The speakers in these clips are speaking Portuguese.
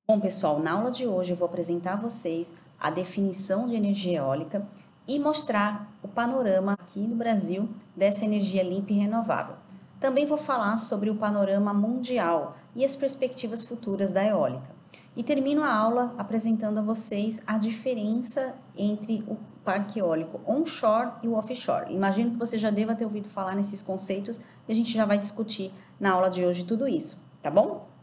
Bom, pessoal, na aula de hoje eu vou apresentar a vocês a definição de energia eólica e mostrar o panorama aqui no Brasil dessa energia limpa e renovável. Também vou falar sobre o panorama mundial e as perspectivas futuras da eólica. E termino a aula apresentando a vocês a diferença entre o parque eólico onshore e o offshore. Imagino que você já deva ter ouvido falar nesses conceitos e a gente já vai discutir na aula de hoje tudo isso, tá bom?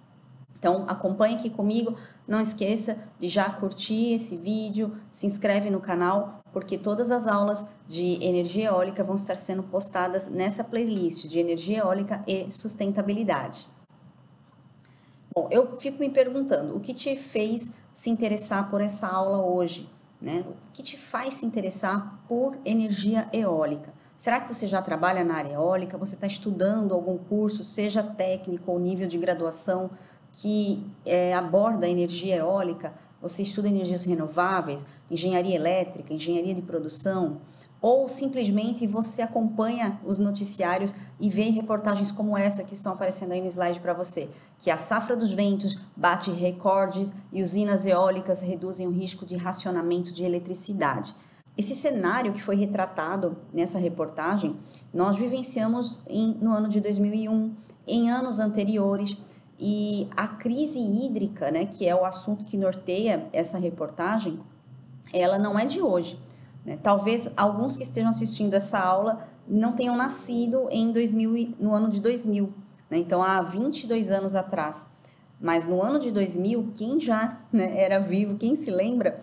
Então, acompanhe aqui comigo, não esqueça de já curtir esse vídeo, se inscreve no canal, porque todas as aulas de energia eólica vão estar sendo postadas nessa playlist de energia eólica e sustentabilidade. Bom, eu fico me perguntando, o que te fez se interessar por essa aula hoje, né? O que te faz se interessar por energia eólica? Será que você já trabalha na área eólica? Você está estudando algum curso, seja técnico ou nível de graduação, que aborda a energia eólica? Você estuda energias renováveis, engenharia elétrica, engenharia de produção? Ou simplesmente você acompanha os noticiários e vê reportagens como essa que estão aparecendo aí no slide para você, que a safra dos ventos bate recordes e usinas eólicas reduzem o risco de racionamento de eletricidade. Esse cenário que foi retratado nessa reportagem, nós vivenciamos no ano de 2001, em anos anteriores, e a crise hídrica, né, que é o assunto que norteia essa reportagem, ela não é de hoje. Né? Talvez alguns que estejam assistindo essa aula não tenham nascido no ano de 2000, né? Então há 22 anos atrás. Mas no ano de 2000, quem já, né, era vivo, quem se lembra,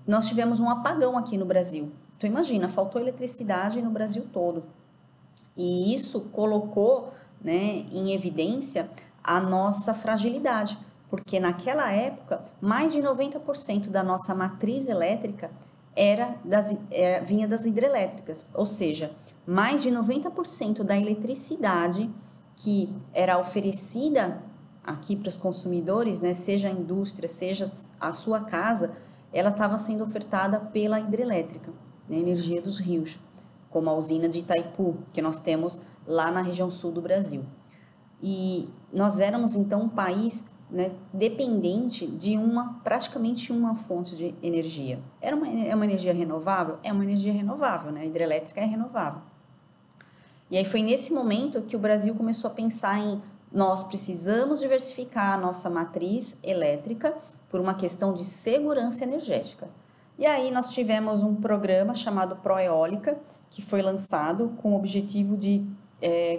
nós tivemos um apagão aqui no Brasil. Então imagina, faltou eletricidade no Brasil todo. E isso colocou, né, em evidência a nossa fragilidade, porque naquela época, mais de 90% da nossa matriz elétrica vinha das hidrelétricas, ou seja, mais de 90% da eletricidade que era oferecida aqui para os consumidores, né, seja a indústria, seja a sua casa, ela estava sendo ofertada pela hidrelétrica, né, energia dos rios, como a usina de Itaipu, que nós temos lá na região sul do Brasil. E nós éramos então um país, né, dependente de praticamente uma fonte de energia. É uma energia renovável? É uma energia renovável, né? A hidrelétrica é renovável. E aí foi nesse momento que o Brasil começou a pensar em nós precisamos diversificar a nossa matriz elétrica por uma questão de segurança energética. E aí nós tivemos um programa chamado Proeólica, que foi lançado com o objetivo de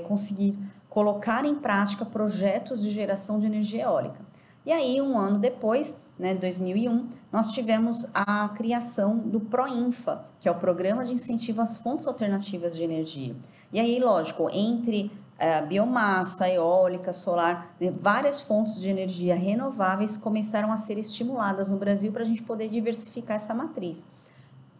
conseguir colocar em prática projetos de geração de energia eólica. E aí, um ano depois, né, 2001, nós tivemos a criação do PROINFA, que é o Programa de Incentivo às Fontes Alternativas de Energia. E aí, lógico, entre biomassa, eólica, solar, né, várias fontes de energia renováveis começaram a ser estimuladas no Brasil para a gente poder diversificar essa matriz.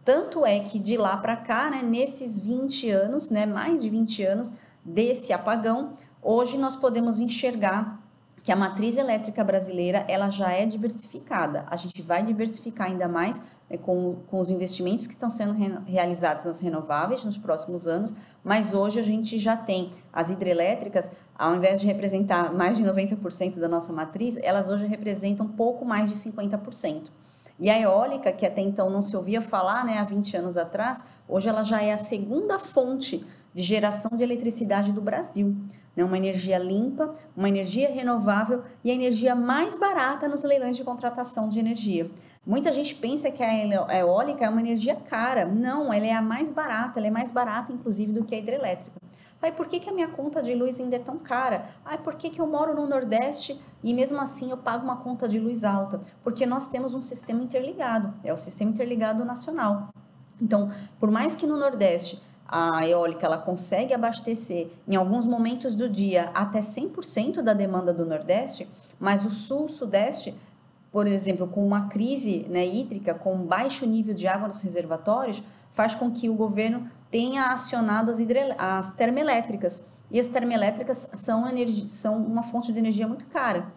Tanto é que de lá para cá, né, nesses 20 anos, né, mais de 20 anos desse apagão, hoje nós podemos enxergar que a matriz elétrica brasileira ela já é diversificada. A gente vai diversificar ainda mais, né, com os investimentos que estão sendo realizados nas renováveis nos próximos anos, mas hoje a gente já tem as hidrelétricas, ao invés de representar mais de 90% da nossa matriz, elas hoje representam pouco mais de 50%. E a eólica, que até então não se ouvia falar, né, há 20 anos atrás, hoje ela já é a segunda fonte de geração de eletricidade do Brasil. Né? Uma energia limpa, uma energia renovável e a energia mais barata nos leilões de contratação de energia. Muita gente pensa que a eólica é uma energia cara. Não, ela é a mais barata, ela é mais barata, inclusive, do que a hidrelétrica. Aí, por que a minha conta de luz ainda é tão cara? Ah, por que eu moro no Nordeste e mesmo assim eu pago uma conta de luz alta? Porque nós temos um sistema interligado, é o sistema interligado nacional. Então, por mais que no Nordeste a eólica ela consegue abastecer em alguns momentos do dia até 100% da demanda do Nordeste, mas o Sul, Sudeste, por exemplo, com uma crise, né, hídrica, com baixo nível de água nos reservatórios, faz com que o governo tenha acionado as termoelétricas. E as termoelétricas são uma fonte de energia muito cara.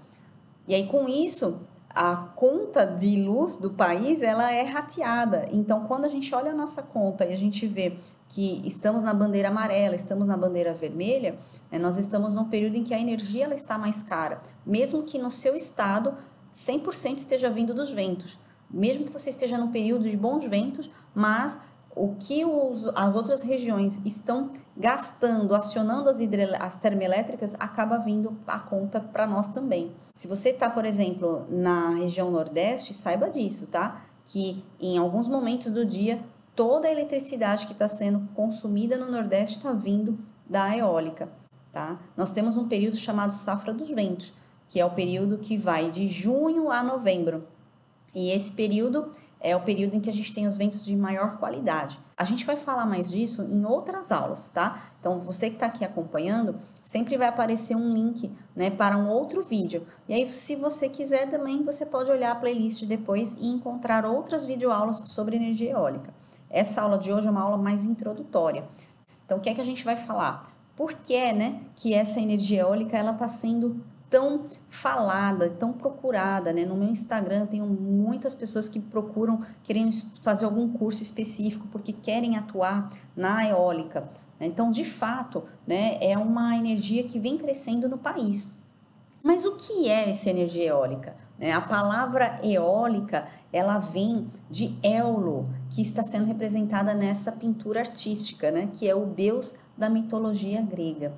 E aí, com isso, a conta de luz do país ela é rateada. Então, quando a gente olha a nossa conta e a gente vê que estamos na bandeira amarela, estamos na bandeira vermelha, nós estamos num período em que a energia ela está mais cara, mesmo que no seu estado 100% esteja vindo dos ventos. Mesmo que você esteja num período de bons ventos, mas o que as outras regiões estão gastando, acionando as termoelétricas, acaba vindo a conta para nós também. Se você está, por exemplo, na região Nordeste, saiba disso, tá? Que em alguns momentos do dia, toda a eletricidade que está sendo consumida no Nordeste está vindo da eólica, tá? Nós temos um período chamado safra dos ventos, que é o período que vai de junho a novembro. E esse período é o período em que a gente tem os ventos de maior qualidade. A gente vai falar mais disso em outras aulas, tá? Então, você que está aqui acompanhando, sempre vai aparecer um link, né, para um outro vídeo. E aí, se você quiser também, você pode olhar a playlist depois e encontrar outras videoaulas sobre energia eólica. Essa aula de hoje é uma aula mais introdutória. Então, o que é que a gente vai falar? Por que, né, que essa energia eólica ela está sendo tão falada, tão procurada, né? No meu Instagram tenho muitas pessoas que procuram, querendo fazer algum curso específico porque querem atuar na eólica. Então, de fato, né, é uma energia que vem crescendo no país. Mas o que é essa energia eólica? A palavra eólica, ela vem de Éolo, que está sendo representada nessa pintura artística, né? Que é o deus da mitologia grega.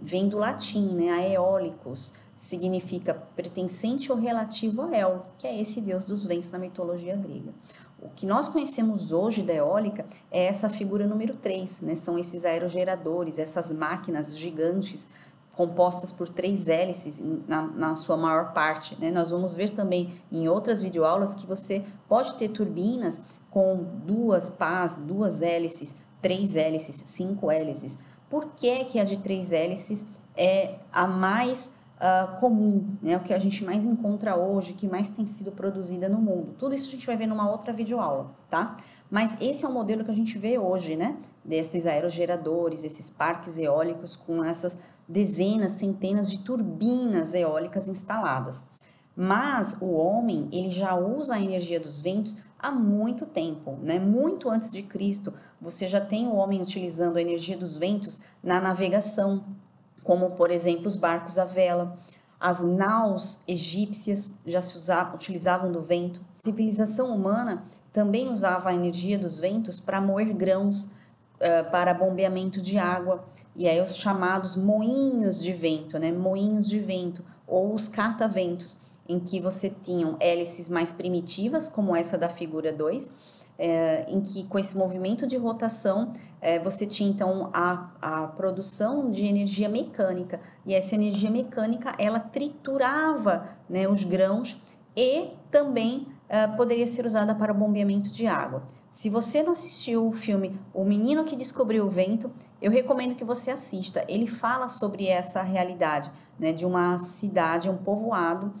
Vem do latim, né? Aeólicos, significa pertencente ou relativo a El, que é esse deus dos ventos na mitologia grega. O que nós conhecemos hoje da eólica é essa figura número 3, né? São esses aerogeradores, essas máquinas gigantes, compostas por 3 hélices na sua maior parte, né? Nós vamos ver também em outras videoaulas que você pode ter turbinas com 2 pás, 2 hélices, 3 hélices, 5 hélices. Por que a de 3 hélices é a mais comum, né? O que a gente mais encontra hoje, que mais tem sido produzida no mundo? Tudo isso a gente vai ver numa outra videoaula, tá? Mas esse é o modelo que a gente vê hoje, né? Desses aerogeradores, esses parques eólicos com essas dezenas, centenas de turbinas eólicas instaladas. Mas o homem, ele já usa a energia dos ventos há muito tempo, né? Muito antes de Cristo, você já tem o homem utilizando a energia dos ventos na navegação, como, por exemplo, os barcos à vela. As naus egípcias já utilizavam do vento. A civilização humana também usava a energia dos ventos para moer grãos, para bombeamento de água. E aí os chamados moinhos de vento, né? Moinhos de vento, ou os cataventos, em que você tinha hélices mais primitivas, como essa da figura 2, em que com esse movimento de rotação, você tinha então a produção de energia mecânica, e essa energia mecânica, ela triturava, né, os grãos e também poderia ser usada para o bombeamento de água. Se você não assistiu o filme O Menino que Descobriu o Vento, eu recomendo que você assista. Ele fala sobre essa realidade, né, de uma cidade, um povoado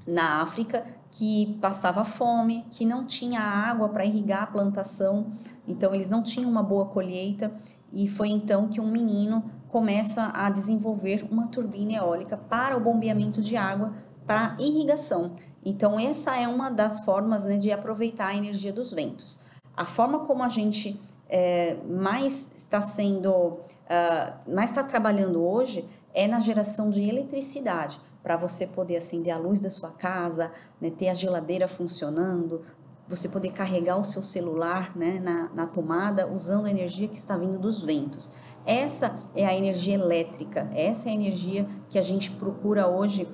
na África que passava fome, que não tinha água para irrigar a plantação, então eles não tinham uma boa colheita, e foi então que um menino começa a desenvolver uma turbina eólica para o bombeamento de água para irrigação. Então essa é uma das formas, né, de aproveitar a energia dos ventos. A forma como a gente mais está trabalhando hoje é na geração de eletricidade, para você poder acender a luz da sua casa, né, ter a geladeira funcionando, você poder carregar o seu celular, né, na tomada, usando a energia que está vindo dos ventos. Essa é a energia elétrica, essa é a energia que a gente procura hoje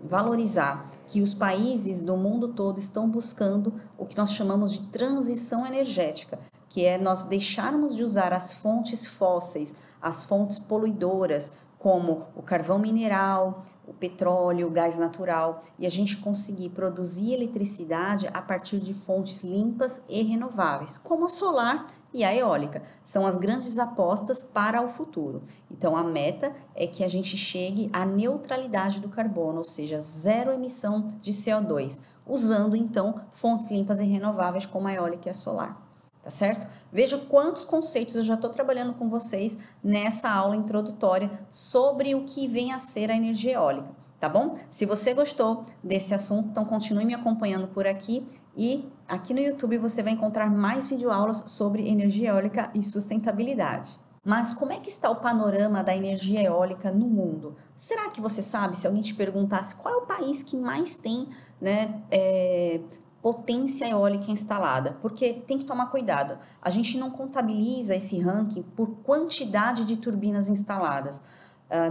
valorizar, que os países do mundo todo estão buscando o que nós chamamos de transição energética, que é nós deixarmos de usar as fontes fósseis, as fontes poluidoras, como o carvão mineral, o petróleo, o gás natural, e a gente conseguir produzir eletricidade a partir de fontes limpas e renováveis, como a solar e a eólica. São as grandes apostas para o futuro. Então, a meta é que a gente chegue à neutralidade do carbono, ou seja, zero emissão de CO2, usando, então, fontes limpas e renováveis como a eólica e a solar. Tá certo? Veja quantos conceitos eu já estou trabalhando com vocês nessa aula introdutória sobre o que vem a ser a energia eólica, tá bom? Se você gostou desse assunto, então continue me acompanhando por aqui, e aqui no YouTube você vai encontrar mais videoaulas sobre energia eólica e sustentabilidade. Mas como é que está o panorama da energia eólica no mundo? Será que você sabe, se alguém te perguntasse qual é o país que mais tem, né, potência eólica instalada? Porque tem que tomar cuidado. A gente não contabiliza esse ranking por quantidade de turbinas instaladas.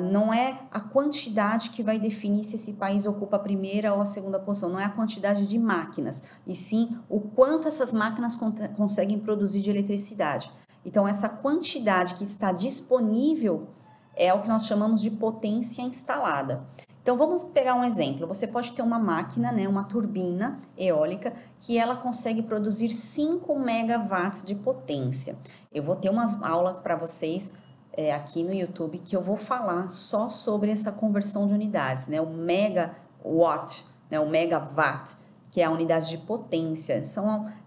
Não é a quantidade que vai definir se esse país ocupa a primeira ou a segunda posição, não é a quantidade de máquinas, e sim o quanto essas máquinas conseguem produzir de eletricidade. Então, essa quantidade que está disponível é o que nós chamamos de potência instalada. Então, vamos pegar um exemplo. Você pode ter uma máquina, né, uma turbina eólica, que ela consegue produzir 5 megawatts de potência. Eu vou ter uma aula para vocês aqui no YouTube que eu vou falar só sobre essa conversão de unidades, né, o megawatt, né, o megawatt, que é a unidade de potência.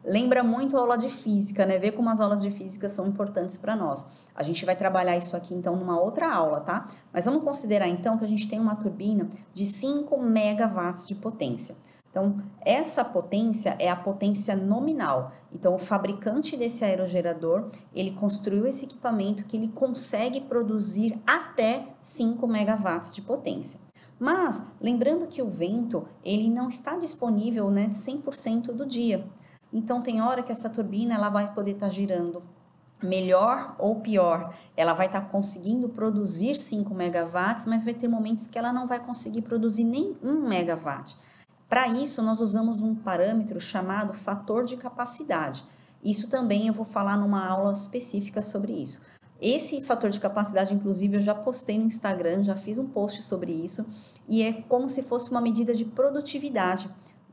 Lembra muito a aula de física, né? Vê como as aulas de física são importantes para nós. A gente vai trabalhar isso aqui, então, numa outra aula, tá? Mas vamos considerar, então, que a gente tem uma turbina de 5 megawatts de potência. Então, essa potência é a potência nominal. Então, o fabricante desse aerogerador, ele construiu esse equipamento que ele consegue produzir até 5 megawatts de potência. Mas, lembrando que o vento, ele não está disponível, né, 100% do dia. Então, tem hora que essa turbina ela vai poder estar girando melhor ou pior. Ela vai estar conseguindo produzir 5 megawatts, mas vai ter momentos que ela não vai conseguir produzir nem 1 megawatt. Para isso, nós usamos um parâmetro chamado fator de capacidade. Isso também eu vou falar numa aula específica sobre isso. Esse fator de capacidade, inclusive, eu já postei no Instagram, já fiz um post sobre isso, e é como se fosse uma medida de produtividade,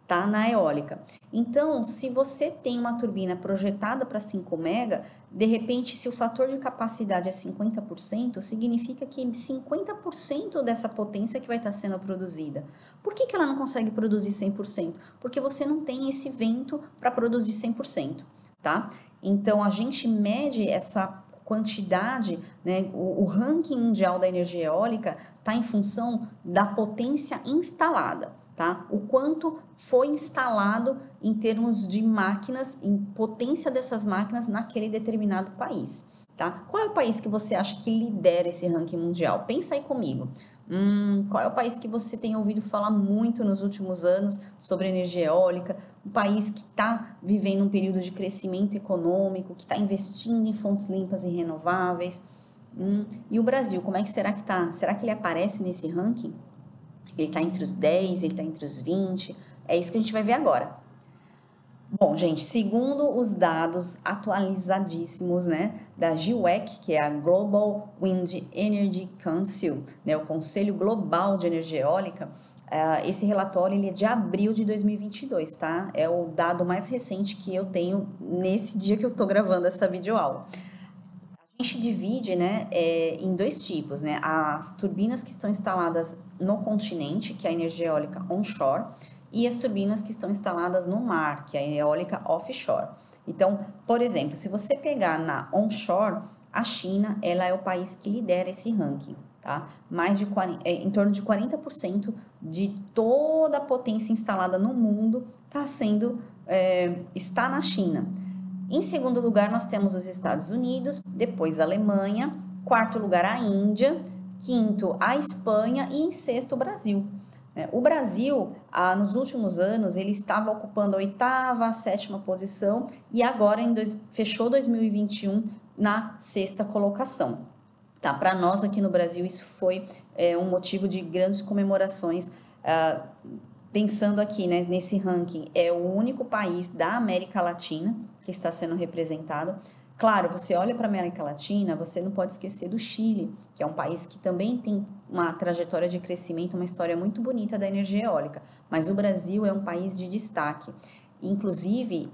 tá? Na eólica. Então, se você tem uma turbina projetada para 5 mega, de repente, se o fator de capacidade é 50%, significa que 50% dessa potência que vai estar sendo produzida. Por que ela não consegue produzir 100%? Porque você não tem esse vento para produzir 100%, tá? Então, a gente mede essa quantidade, né, o ranking mundial da energia eólica está em função da potência instalada, tá? O quanto foi instalado em termos de máquinas, em potência dessas máquinas naquele determinado país, tá? Qual é o país que você acha que lidera esse ranking mundial? Pensa aí comigo. Qual é o país que você tem ouvido falar muito nos últimos anos sobre energia eólica? Um país que está vivendo um período de crescimento econômico, que está investindo em fontes limpas e renováveis. E o Brasil, como é que será que está? Será que ele aparece nesse ranking? Ele está entre os 10, ele está entre os 20? É isso que a gente vai ver agora. Bom, gente, segundo os dados atualizadíssimos, né, da GWEC, que é a Global Wind Energy Council, né, o Conselho Global de Energia Eólica, esse relatório ele é de abril de 2022, tá? É o dado mais recente que eu tenho nesse dia que eu tô gravando essa videoaula. A gente divide, né, em dois tipos, né? As turbinas que estão instaladas no continente, que é a energia eólica onshore, e as turbinas que estão instaladas no mar, que é a eólica offshore. Então, por exemplo, se você pegar na onshore, a China, ela é o país que lidera esse ranking, tá? Em torno de 40% de toda a potência instalada no mundo está na China. Em segundo lugar, nós temos os Estados Unidos, depois a Alemanha, quarto lugar a Índia, quinto a Espanha e em sexto o Brasil. O Brasil, nos últimos anos, ele estava ocupando a oitava, a sétima posição e agora fechou 2021 na sexta colocação. Tá? Para nós aqui no Brasil, isso foi um motivo de grandes comemorações. Pensando aqui, né, nesse ranking, é o único país da América Latina que está sendo representado. Claro, você olha para a América Latina, você não pode esquecer do Chile, que é um país que também tem uma trajetória de crescimento, uma história muito bonita da energia eólica, mas o Brasil é um país de destaque. Inclusive,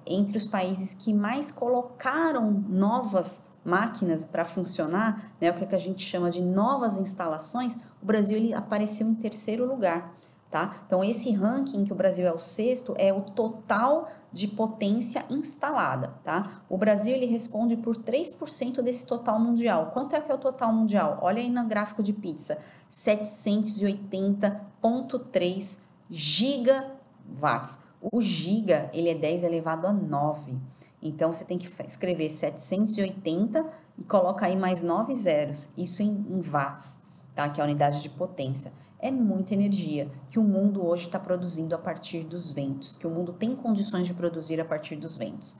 entre os países que mais colocaram novas máquinas para funcionar, né, o que a gente chama de novas instalações, o Brasil ele apareceu em terceiro lugar. Tá? Então, esse ranking, que o Brasil é o sexto, é o total de potência instalada. Tá? O Brasil ele responde por 3% desse total mundial. Quanto é que é o total mundial? Olha aí no gráfico de pizza: 780,3 gigawatts. O giga ele é 10 elevado a 9. Então, você tem que escrever 780 e coloca aí mais 9 zeros, isso em watts, tá? Que é a unidade de potência. É muita energia que o mundo hoje está produzindo a partir dos ventos, que o mundo tem condições de produzir a partir dos ventos.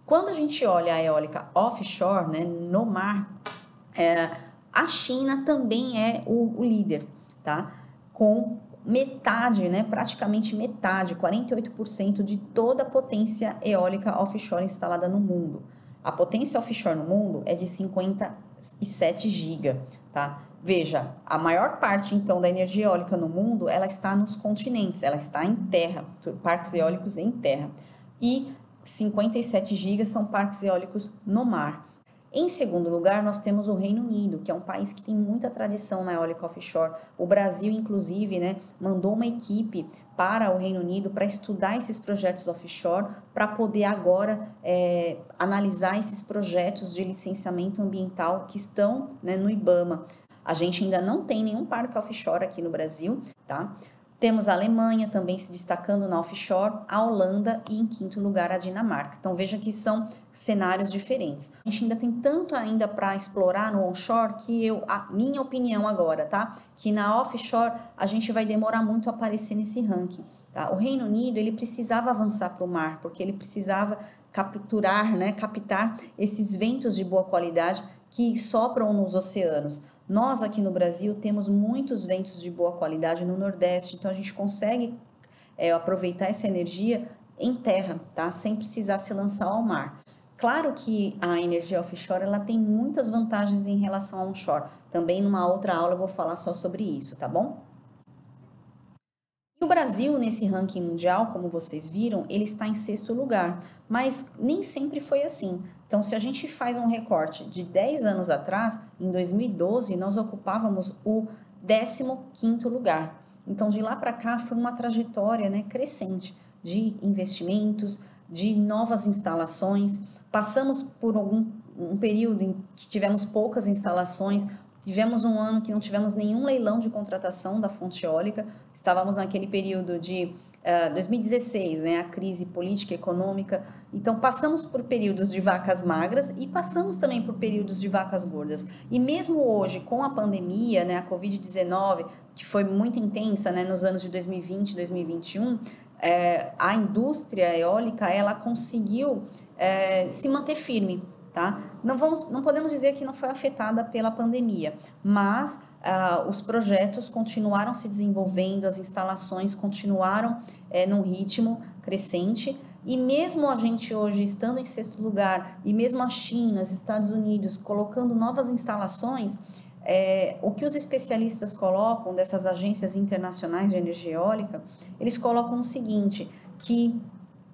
Quando a gente olha a eólica offshore, né, no mar, a China também é o líder, tá? Com metade, né, praticamente metade, 48% de toda a potência eólica offshore instalada no mundo. A potência offshore no mundo é de 57 GB, tá? Veja, a maior parte então da energia eólica no mundo, ela está nos continentes, ela está em terra, parques eólicos em terra. E 57 GB são parques eólicos no mar. Em segundo lugar, nós temos o Reino Unido, que é um país que tem muita tradição na eólica offshore. O Brasil, inclusive, né, mandou uma equipe para o Reino Unido para estudar esses projetos offshore, para poder agora analisar esses projetos de licenciamento ambiental que estão, né, no IBAMA. A gente ainda não tem nenhum parque offshore aqui no Brasil, tá? Temos a Alemanha também se destacando na offshore, a Holanda e, em quinto lugar, a Dinamarca. Então, veja que são cenários diferentes. A gente ainda tem tanto ainda para explorar no onshore que a minha opinião agora, tá? Que na offshore a gente vai demorar muito a aparecer nesse ranking. Tá? O Reino Unido, ele precisava avançar para o mar, porque ele precisava capturar, né, captar esses ventos de boa qualidade que sopram nos oceanos. Nós aqui no Brasil temos muitos ventos de boa qualidade no Nordeste, então a gente consegue aproveitar essa energia em terra, tá? Sem precisar se lançar ao mar. Claro que a energia offshore ela tem muitas vantagens em relação ao onshore. Também numa outra aula eu vou falar só sobre isso, tá bom? E o Brasil, nesse ranking mundial, como vocês viram, ele está em sexto lugar, mas nem sempre foi assim. Então, se a gente faz um recorte de 10 anos atrás, em 2012, nós ocupávamos o 15º lugar. Então, de lá para cá, foi uma trajetória, né, crescente de investimentos, de novas instalações. Passamos por um período em que tivemos poucas instalações, tivemos um ano que não tivemos nenhum leilão de contratação da fonte eólica, estávamos naquele período de 2016, né, a crise política e econômica. Então, passamos por períodos de vacas magras e passamos também por períodos de vacas gordas. E mesmo hoje, com a pandemia, né, a Covid-19, que foi muito intensa, né, nos anos de 2020 e 2021, a indústria eólica, ela conseguiu se manter firme. Tá? Não podemos dizer que não foi afetada pela pandemia, mas os projetos continuaram se desenvolvendo, as instalações continuaram num ritmo crescente, e mesmo a gente hoje estando em sexto lugar, e mesmo a China, os Estados Unidos colocando novas instalações, o que os especialistas colocam dessas agências internacionais de energia eólica, eles colocam o seguinte, que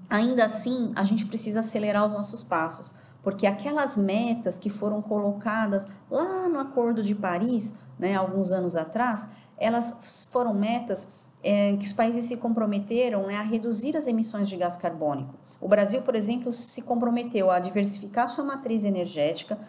ainda assim a gente precisa acelerar os nossos passos, porque aquelas metas que foram colocadas lá no Acordo de Paris, né, alguns anos atrás, elas foram metas que os países se comprometeram, né, a reduzir as emissões de gás carbônico. O Brasil, por exemplo, se comprometeu a diversificar sua matriz energética,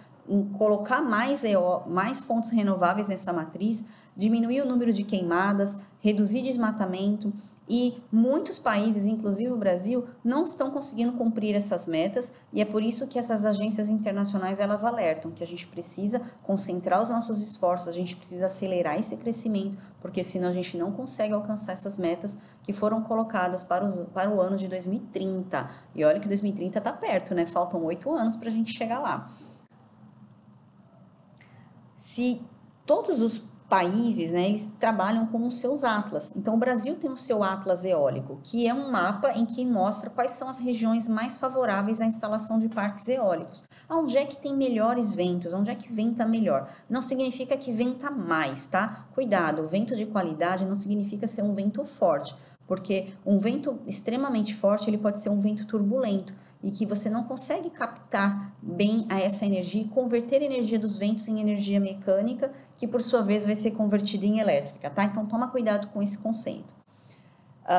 colocar mais fontes renováveis nessa matriz, diminuir o número de queimadas, reduzir desmatamento. E muitos países, inclusive o Brasil, não estão conseguindo cumprir essas metas, e é por isso que essas agências internacionais elas alertam que a gente precisa concentrar os nossos esforços, a gente precisa acelerar esse crescimento, porque senão a gente não consegue alcançar essas metas que foram colocadas para o ano de 2030. E olha que 2030 está perto, né? Faltam 8 anos para a gente chegar lá. Se todos os países, né, eles trabalham com os seus atlas. Então, o Brasil tem o seu atlas eólico, que é um mapa em que mostra quais são as regiões mais favoráveis à instalação de parques eólicos. Onde é que tem melhores ventos, onde é que venta melhor. Não significa que venta mais, tá? Cuidado, o vento de qualidade não significa ser um vento forte, porque um vento extremamente forte, ele pode ser um vento turbulento, e que você não consegue captar bem a essa energia e converter a energia dos ventos em energia mecânica, que por sua vez vai ser convertida em elétrica, tá? Então toma cuidado com esse conceito.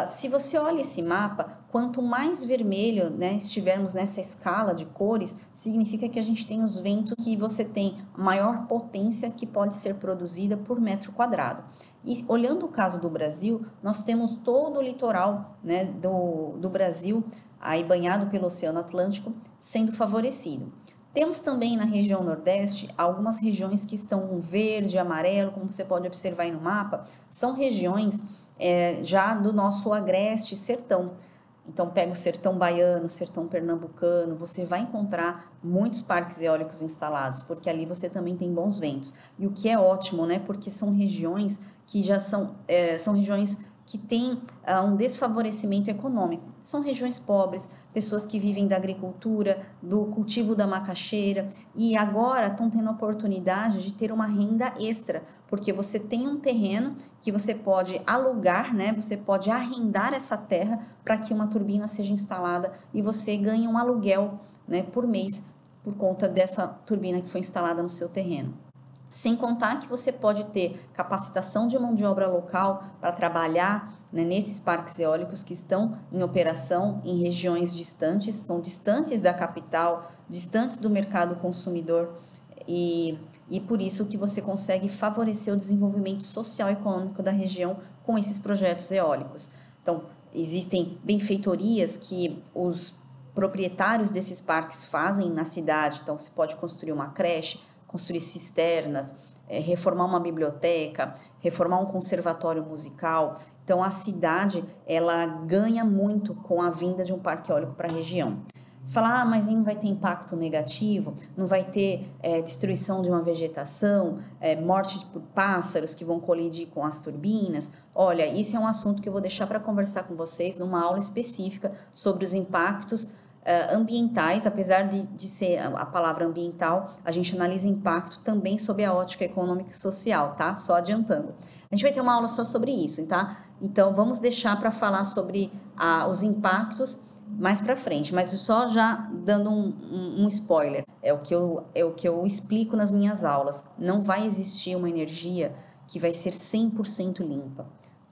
Se você olha esse mapa, quanto mais vermelho, né, estivermos nessa escala de cores, significa que a gente tem os ventos que você tem maior potência que pode ser produzida por metro quadrado. E olhando o caso do Brasil, nós temos todo o litoral, né, do Brasil, aí banhado pelo Oceano Atlântico, sendo favorecido. Temos também na região Nordeste algumas regiões que estão verde, amarelo, como você pode observar aí no mapa, são regiões já do nosso agreste sertão. Então, pega o sertão baiano, o sertão pernambucano, você vai encontrar muitos parques eólicos instalados, porque ali você também tem bons ventos. E o que é ótimo, né? Porque são regiões que já são regiões que têm um desfavorecimento econômico. São regiões pobres, pessoas que vivem da agricultura, do cultivo da macaxeira, e agora estão tendo a oportunidade de ter uma renda extra, porque você tem um terreno que você pode alugar, né? Você pode arrendar essa terra para que uma turbina seja instalada e você ganhe um aluguel, né, por mês por conta dessa turbina que foi instalada no seu terreno. Sem contar que você pode ter capacitação de mão de obra local para trabalhar, né, nesses parques eólicos que estão em operação em regiões distantes, são distantes da capital, distantes do mercado consumidor e por isso que você consegue favorecer o desenvolvimento social e econômico da região com esses projetos eólicos. Então, existem benfeitorias que os proprietários desses parques fazem na cidade, então você pode construir uma creche, construir cisternas, reformar uma biblioteca, reformar um conservatório musical. Então, a cidade, ela ganha muito com a vinda de um parque eólico para a região. Você fala, mas não vai ter impacto negativo, não vai ter destruição de uma vegetação, morte por pássaros que vão colidir com as turbinas. Olha, isso é um assunto que eu vou deixar para conversar com vocês numa aula específica sobre os impactos ambientais, apesar de ser a palavra ambiental, a gente analisa impacto também sob a ótica econômica e social, tá? Só adiantando. A gente vai ter uma aula só sobre isso, tá? Então, vamos deixar para falar sobre os impactos mais para frente, mas só já dando um spoiler, é o que eu explico nas minhas aulas. Não vai existir uma energia que vai ser 100% limpa.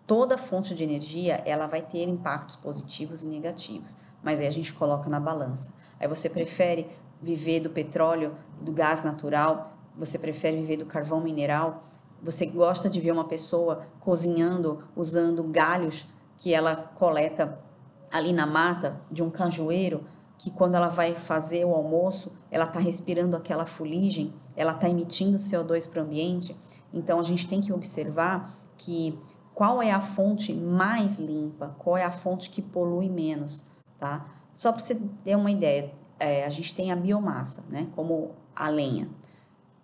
Toda fonte de energia, ela vai ter impactos positivos e negativos, mas aí a gente coloca na balança. Aí você prefere viver do petróleo, do gás natural, você prefere viver do carvão mineral, você gosta de ver uma pessoa cozinhando usando galhos que ela coleta ali na mata de um cajueiro, que quando ela vai fazer o almoço, ela está respirando aquela fuligem, ela está emitindo CO2 para o ambiente. Então a gente tem que observar que qual é a fonte mais limpa, qual é a fonte que polui menos, tá? Só para você ter uma ideia, a gente tem a biomassa, né, como a lenha.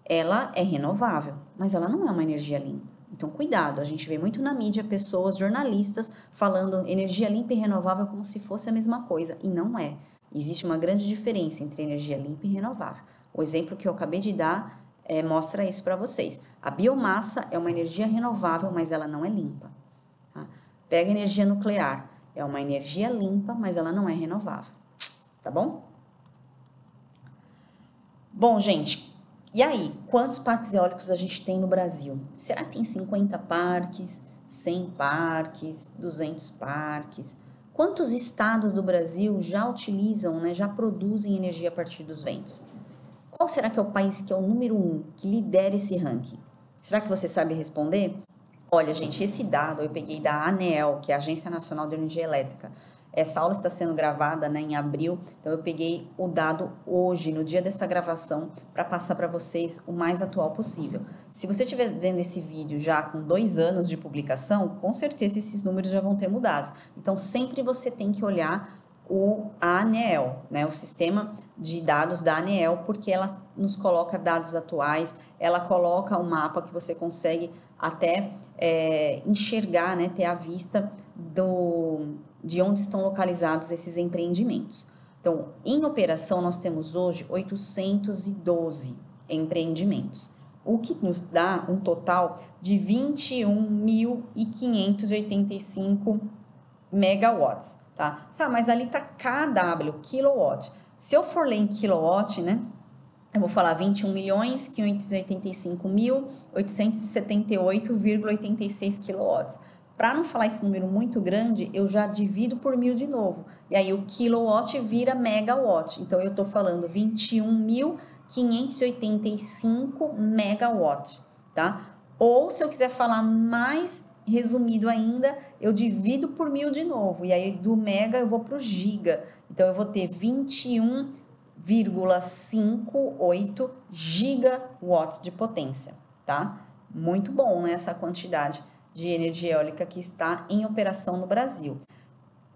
Ela é renovável, mas ela não é uma energia limpa. Então, cuidado, a gente vê muito na mídia pessoas, jornalistas, falando energia limpa e renovável como se fosse a mesma coisa, e não é. Existe uma grande diferença entre energia limpa e renovável. O exemplo que eu acabei de dar mostra isso para vocês. A biomassa é uma energia renovável, mas ela não é limpa. Tá? Pega a energia nuclear, é uma energia limpa, mas ela não é renovável. Tá bom? Bom, gente, e aí, quantos parques eólicos a gente tem no Brasil? Será que tem 50 parques, 100 parques, 200 parques? Quantos estados do Brasil já utilizam, né, já produzem energia a partir dos ventos? Qual será que é o país que é o número 1, que lidera esse ranking? Será que você sabe responder? Olha, gente, esse dado eu peguei da ANEEL, que é a Agência Nacional de Energia Elétrica. Essa aula está sendo gravada, né, em abril, então eu peguei o dado hoje, no dia dessa gravação, para passar para vocês o mais atual possível. Se você estiver vendo esse vídeo já com 2 anos de publicação, com certeza esses números já vão ter mudado. Então, sempre você tem que olhar a ANEEL, né, o sistema de dados da ANEEL, porque ela nos coloca dados atuais, ela coloca um mapa que você consegue até enxergar, né, ter a vista de onde estão localizados esses empreendimentos. Então, em operação, nós temos hoje 812 empreendimentos, o que nos dá um total de 21.585 megawatts, tá? Mas ali tá kW, quilowatt. Se eu for ler em quilowatt, né, eu vou falar 21.585.878,86 quilowatts. Para não falar esse número muito grande, eu já divido por 1.000 de novo. E aí o kilowatt vira megawatt. Então eu estou falando 21.585 megawatt, tá? Ou se eu quiser falar mais resumido ainda, eu divido por 1.000 de novo. E aí do mega eu vou para o giga. Então eu vou ter 1,58 gigawatts de potência, tá? Muito bom, né, essa quantidade de energia eólica que está em operação no Brasil.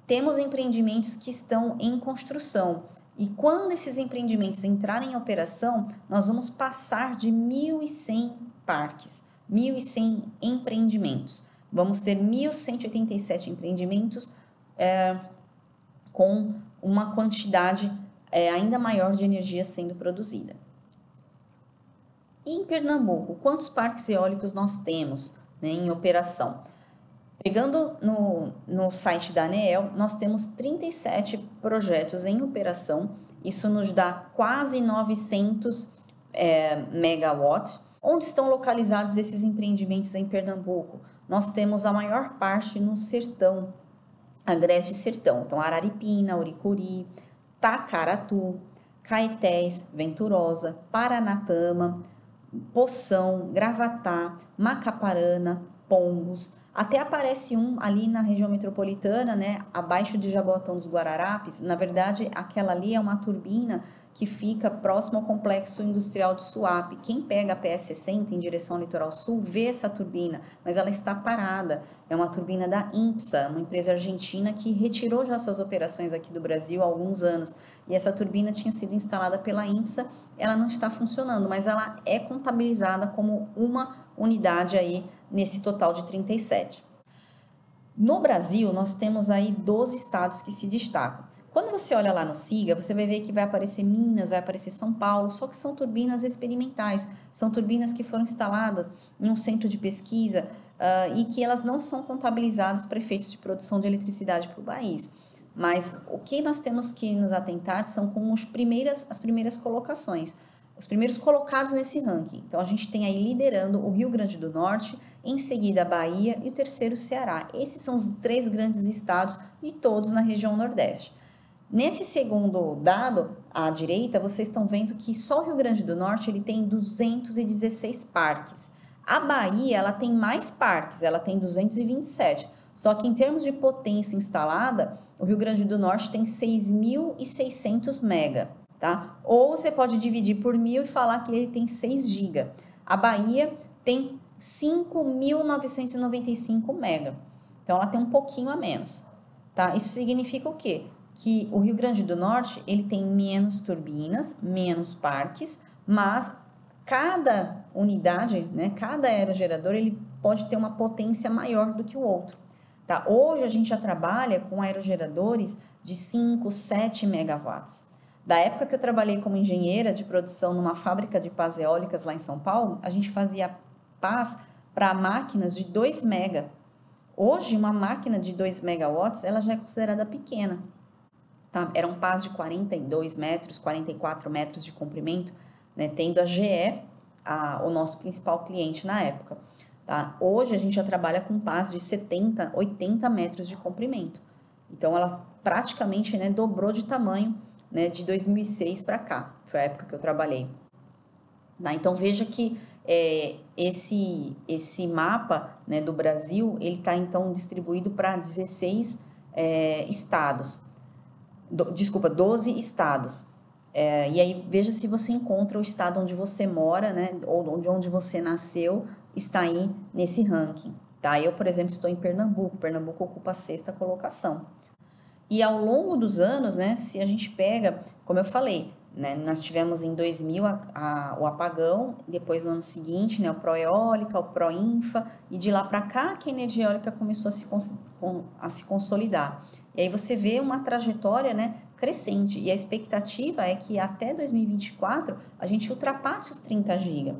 Temos empreendimentos que estão em construção. E quando esses empreendimentos entrarem em operação, nós vamos passar de 1.100 parques, 1.100 empreendimentos. Vamos ter 1.187 empreendimentos com uma quantidade ainda maior de energia sendo produzida. E em Pernambuco, quantos parques eólicos nós temos, né, em operação? Pegando no site da ANEEL, nós temos 37 projetos em operação, isso nos dá quase 900 megawatts. Onde estão localizados esses empreendimentos em Pernambuco? Nós temos a maior parte no sertão, agreste sertão, então Araripina, Uricuri, Tacaratu, Caetés, Venturosa, Paranatama, Poção, Gravatá, Macaparana, Pombos, até aparece um ali na região metropolitana, né, abaixo de Jaboatão dos Guararapes. Na verdade, aquela ali é uma turbina que fica próximo ao complexo industrial de Suape. Quem pega a PS60 em direção ao litoral sul vê essa turbina, mas ela está parada. É uma turbina da INPSA, uma empresa argentina que retirou já suas operações aqui do Brasil há alguns anos. E essa turbina tinha sido instalada pela INPSA, ela não está funcionando, mas ela é contabilizada como uma unidade aí nesse total de 37. No Brasil, nós temos aí 12 estados que se destacam. Quando você olha lá no SIGA, você vai ver que vai aparecer Minas, vai aparecer São Paulo, só que são turbinas experimentais, são turbinas que foram instaladas em um centro de pesquisa e que elas não são contabilizadas para efeitos de produção de eletricidade para o país. Mas o que nós temos que nos atentar são com as primeiras colocações, os primeiros colocados nesse ranking. Então, a gente tem aí liderando o Rio Grande do Norte, em seguida a Bahia e o terceiro o Ceará. Esses são os 3 grandes estados e todos na região Nordeste. Nesse segundo dado, à direita, vocês estão vendo que só o Rio Grande do Norte ele tem 216 parques. A Bahia ela tem mais parques, ela tem 227. Só que em termos de potência instalada, o Rio Grande do Norte tem 6.600 mega. Tá? Ou você pode dividir por 1.000 e falar que ele tem 6 GB. A Bahia tem 5.995 mega. Então, ela tem um pouquinho a menos. Tá? Isso significa o quê? Que o Rio Grande do Norte ele tem menos turbinas, menos parques, mas cada unidade, né, cada aerogerador, ele pode ter uma potência maior do que o outro. Tá? Hoje, a gente já trabalha com aerogeradores de 5, 7 megawatts. Da época que eu trabalhei como engenheira de produção numa fábrica de pás eólicas lá em São Paulo, a gente fazia pás para máquinas de 2 mega. Hoje, uma máquina de 2 megawatts, ela já é considerada pequena. Tá? Eram pás de 42 metros, 44 metros de comprimento, né? Tendo a GE, o nosso principal cliente na época. Tá? Hoje, a gente já trabalha com pás de 70, 80 metros de comprimento. Então, ela praticamente, né, dobrou de tamanho, né, de 2006 para cá, foi a época que eu trabalhei. Tá? Então, veja que esse mapa, né, do Brasil, ele está, então, distribuído para 16 estados. 12 estados. E aí, veja se você encontra o estado onde você mora, né, ou onde você nasceu, está aí nesse ranking. Tá? Eu, por exemplo, estou em Pernambuco. Pernambuco ocupa a 6ª colocação. E ao longo dos anos, né, se a gente pega, como eu falei, né, nós tivemos em 2000 o apagão, depois no ano seguinte, né, o Proeólica, o Proinfa, e de lá para cá que a energia eólica começou a se consolidar. E aí você vê uma trajetória, né, crescente, e a expectativa é que até 2024 a gente ultrapasse os 30 GB.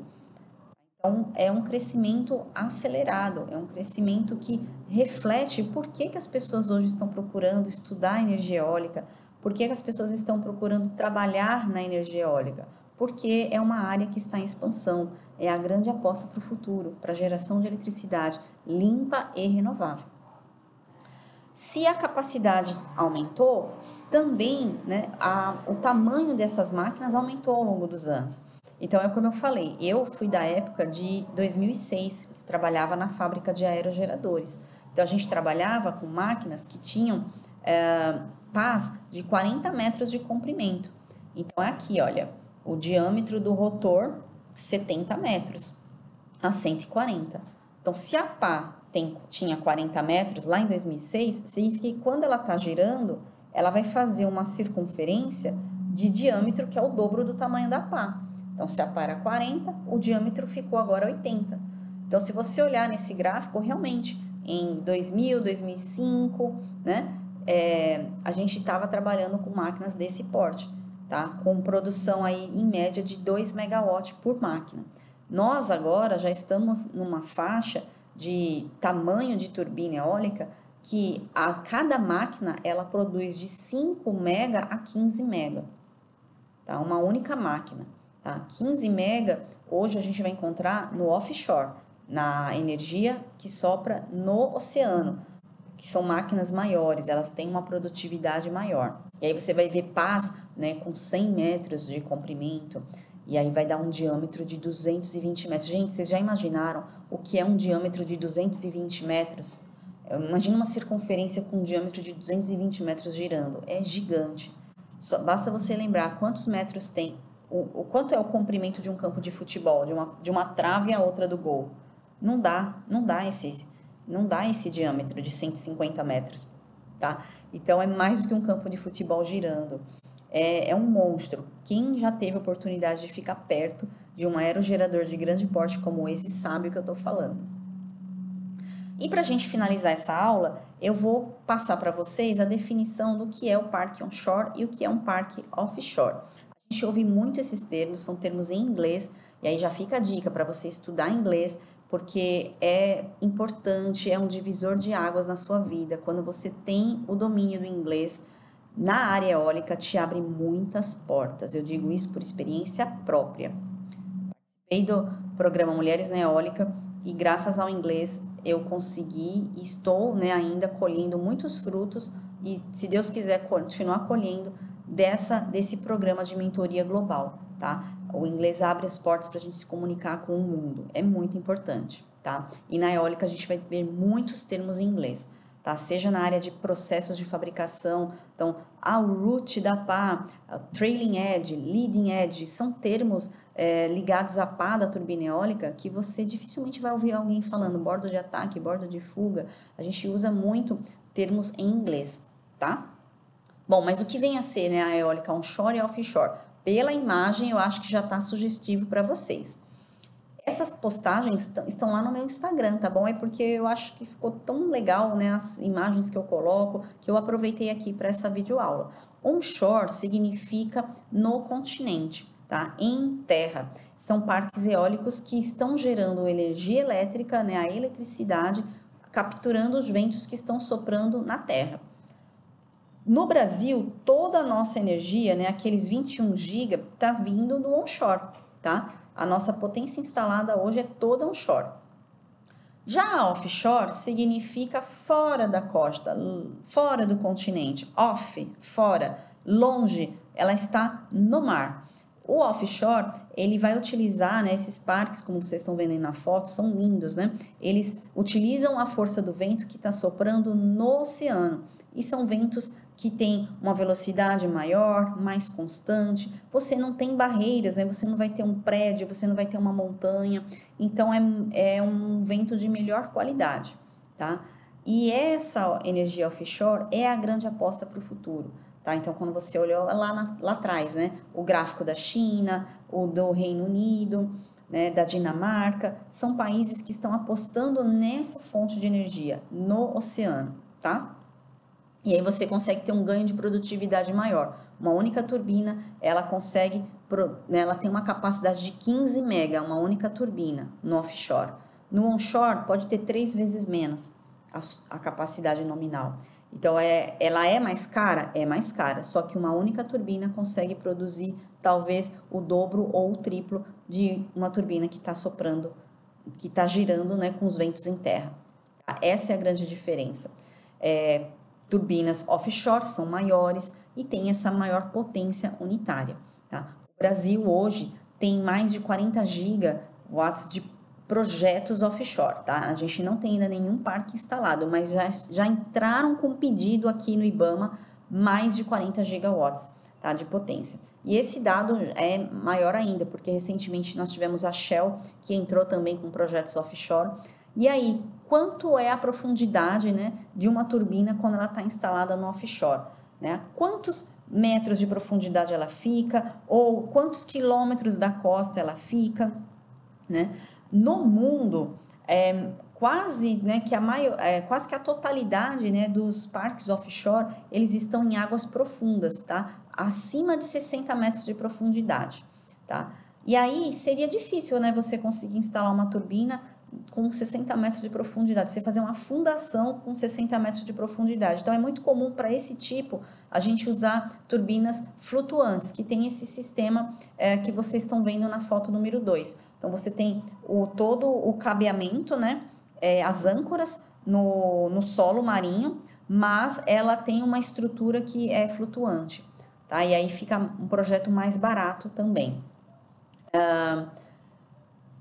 Então, é um crescimento acelerado, é um crescimento que reflete por que as pessoas hoje estão procurando estudar energia eólica, por que as pessoas estão procurando trabalhar na energia eólica, porque é uma área que está em expansão, é a grande aposta para o futuro, para a geração de eletricidade limpa e renovável. Se a capacidade aumentou, também, né, o tamanho dessas máquinas aumentou ao longo dos anos. Então, é como eu falei, eu fui da época de 2006, trabalhava na fábrica de aerogeradores. Então, a gente trabalhava com máquinas que tinham pás de 40 metros de comprimento. Então, é aqui, olha, o diâmetro do rotor, 70 metros a 140. Então, se a pá tinha 40 metros lá em 2006, significa que quando ela está girando, ela vai fazer uma circunferência de diâmetro que é o dobro do tamanho da pá. Então, se a pá era 40, o diâmetro ficou agora 80. Então, se você olhar nesse gráfico, realmente, em 2000, 2005, né, a gente estava trabalhando com máquinas desse porte, tá? Com produção aí, em média, de 2 megawatts por máquina. Nós agora já estamos numa faixa de tamanho de turbina eólica que a cada máquina ela produz de 5 mega a 15 mega, tá? Uma única máquina, tá? 15 mega hoje a gente vai encontrar no offshore, na energia que sopra no oceano, que são máquinas maiores, elas têm uma produtividade maior. E aí você vai ver pás, né, com 100 metros de comprimento, e aí vai dar um diâmetro de 220 metros. Gente, vocês já imaginaram o que é um diâmetro de 220 metros? Imagina uma circunferência com um diâmetro de 220 metros girando. É gigante. Basta você lembrar quantos metros tem, o quanto é o comprimento de um campo de futebol, de uma trave à outra do gol. Não dá esse diâmetro de 150 metros, tá? Então, é mais do que um campo de futebol girando. É um monstro. Quem já teve a oportunidade de ficar perto de um aerogerador de grande porte como esse sabe o que eu estou falando. E para a gente finalizar essa aula, eu vou passar para vocês a definição do que é o parque onshore e o que é um parque offshore. A gente ouve muito esses termos, são termos em inglês, e aí já fica a dica para você estudar inglês, porque é importante, é um divisor de águas na sua vida. Quando você tem o domínio do inglês na área eólica, te abre muitas portas. Eu digo isso por experiência própria. Participei do programa Mulheres na Eólica e graças ao inglês eu consegui e estou, né, ainda colhendo muitos frutos e, se Deus quiser, continuar colhendo desse programa de mentoria global, tá? O inglês abre as portas para a gente se comunicar com o mundo, é muito importante, tá? E na eólica a gente vai ver muitos termos em inglês, tá? Seja na área de processos de fabricação, então, o root da pá, trailing edge, leading edge, são termos ligados à pá da turbina eólica que você dificilmente vai ouvir alguém falando bordo de ataque, bordo de fuga. A gente usa muito termos em inglês, tá? Bom, mas o que vem a ser, né, a eólica onshore e offshore? Pela imagem, eu acho que já está sugestivo para vocês. Essas postagens estão lá no meu Instagram, tá bom? É porque eu acho que ficou tão legal, né, as imagens que eu coloco, que eu aproveitei aqui para essa videoaula. Onshore significa no continente, tá? Em terra. São parques eólicos que estão gerando energia elétrica, né, a eletricidade, capturando os ventos que estão soprando na terra. No Brasil, toda a nossa energia, né, aqueles 21 GB, está vindo do onshore, tá? A nossa potência instalada hoje é toda onshore. Já a offshore significa fora da costa, fora do continente. Off, fora, longe, ela está no mar. O offshore, ele vai utilizar, né, esses parques, como vocês estão vendo aí na foto, são lindos, né? Eles utilizam a força do vento que está soprando no oceano. E são ventos que têm uma velocidade maior, mais constante. Você não tem barreiras, né? Você não vai ter um prédio, você não vai ter uma montanha. Então, é um vento de melhor qualidade, tá? E essa energia offshore é a grande aposta para o futuro. Tá? Então, quando você olhou lá atrás, né, o gráfico da China, o do Reino Unido, né, da Dinamarca, são países que estão apostando nessa fonte de energia no oceano, tá? E aí você consegue ter um ganho de produtividade maior. Uma única turbina, ela consegue, né, ela tem uma capacidade de 15 mega, uma única turbina no offshore. No onshore, pode ter 3 vezes menos a capacidade nominal. Então, ela é mais cara? É mais cara, só que uma única turbina consegue produzir talvez o dobro ou o triplo de uma turbina que está soprando, que está girando, né, com os ventos em terra. Tá? Essa é a grande diferença. Turbinas offshore são maiores e tem essa maior potência unitária. Tá? O Brasil hoje tem mais de 40 gigawatts de projetos offshore, tá? A gente não tem ainda nenhum parque instalado, mas já entraram com pedido aqui no IBAMA mais de 40 gigawatts tá, de potência. E esse dado é maior ainda, porque recentemente nós tivemos a Shell, que entrou também com projetos offshore. E aí, quanto é a profundidade, né, de uma turbina quando ela está instalada no offshore? Né? Quantos metros de profundidade ela fica, ou quantos quilômetros da costa ela fica, né? No mundo, quase, né, quase que a totalidade, né, dos parques offshore, eles estão em águas profundas, tá? Acima de 60 metros de profundidade, tá? E aí seria difícil, né, você conseguir instalar uma turbina com 60 metros de profundidade, você fazer uma fundação com 60 metros de profundidade. Então, é muito comum para esse tipo a gente usar turbinas flutuantes, que tem esse sistema que vocês estão vendo na foto número 2. Então, você tem todo o cabeamento, né? As âncoras no solo marinho, mas ela tem uma estrutura que é flutuante, tá? E aí fica um projeto mais barato também.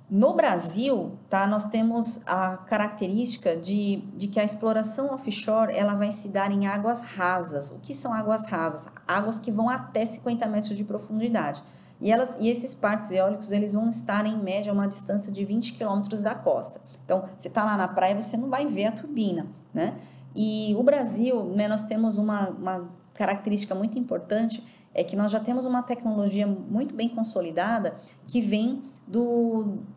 No Brasil, tá, nós temos a característica de que a exploração offshore ela vai se dar em águas rasas. O que são águas rasas? Águas que vão até 50 metros de profundidade. E esses parques eólicos eles vão estar em média a uma distância de 20 quilômetros da costa. Então, você está lá na praia, você não vai ver a turbina, né? E o Brasil, né, nós temos uma característica muito importante, é que nós já temos uma tecnologia muito bem consolidada que vem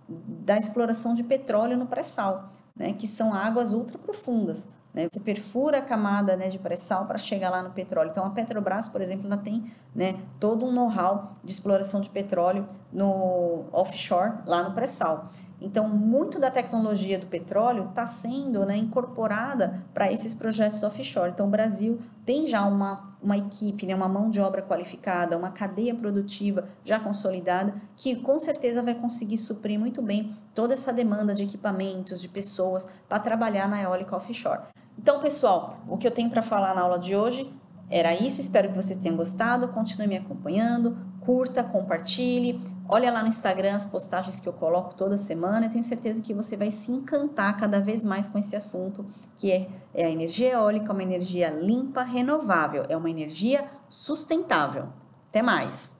da exploração de petróleo no pré-sal, né, que são águas ultra profundas. Né, você perfura a camada, né, de pré-sal para chegar lá no petróleo. Então, a Petrobras, por exemplo, ela tem, né, todo um know-how de exploração de petróleo no offshore, lá no pré-sal. Então, muito da tecnologia do petróleo está sendo, né, incorporada para esses projetos offshore. Então, o Brasil tem já uma equipe, né, uma mão de obra qualificada, uma cadeia produtiva já consolidada, que com certeza vai conseguir suprir muito bem toda essa demanda de equipamentos, de pessoas, para trabalhar na eólica offshore. Então, pessoal, o que eu tenho para falar na aula de hoje era isso. Espero que vocês tenham gostado. Continue me acompanhando, curta, compartilhe. Olha lá no Instagram as postagens que eu coloco toda semana. Eu tenho certeza que você vai se encantar cada vez mais com esse assunto, que é a energia eólica, uma energia limpa, renovável. É uma energia sustentável. Até mais!